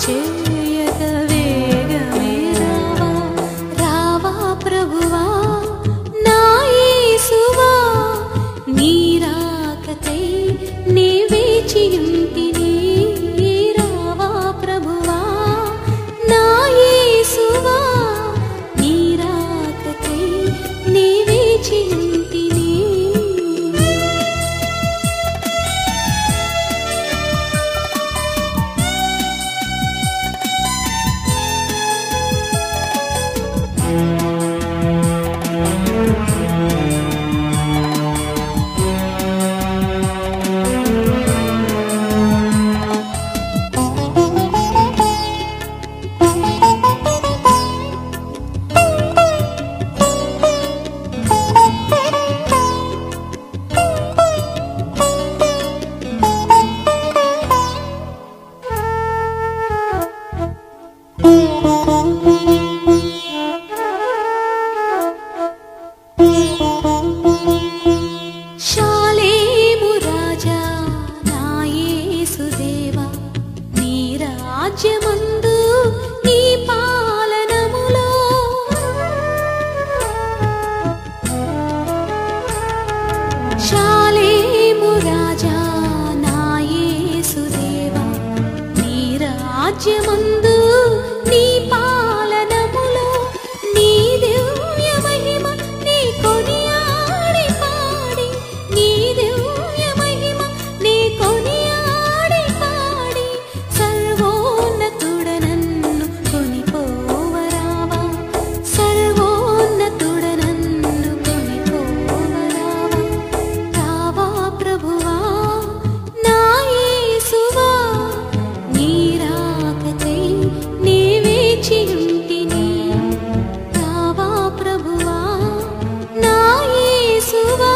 చేయక వేగమే రావా రావా ప్రభువా నా యేసువా నీ రాకకై నే వేచియుంటిని రావా ప్రభువా నా యేసువా నీ రాకకై నే వేచియుంటిని శాలేము రాజా నా యేసుదేవా నీ రాజ్యమందు నీ పాలనములో శాలేము రాజా నా యేసుదేవా నీ రాజ్యమందు నీ పాలనములో నీ దివ్య మహిమ నీ కొనియాడి పాడి నీ దివ్య మహిమ నీ కొనియాడి పాడి సర్వోన్నతుడ నన్ను కొనిపోవరావా సర్వోన్నతుడ నన్ను కొనిపోవరావా రావా ప్రభువా నా యేసువా నీ రాకకై నే వేచియుంటిని రావా ప్రభువా నా యేసువా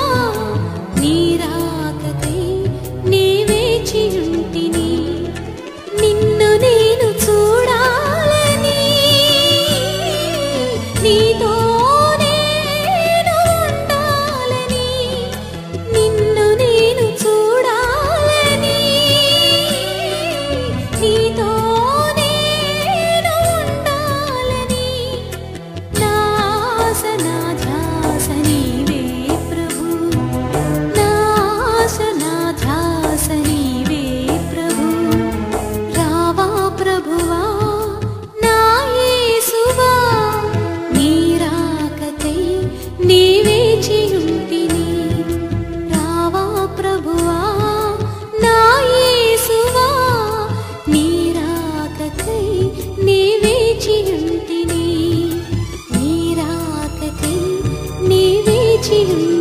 నీ రాకకై నే వేచియుంటిని నిన్ను నేను చూడాలని నీతో నేను ఉండాలని నిన్ను నేను చూడాలని నీతో నేను ఉండాలని నా ఆశ నా ధ్యాస నీవే ప్రభు నా ఆశ నా ధ్యాస నీవే ప్రభు రావా ప్రభువా నా యేసువా నీ రాకకై నే వేచియుంటిని రావా ప్రభువా నా యేసువా నీ రాకకై నే వేచియుంటిని నీ రాకకై నే వేచియుంటిని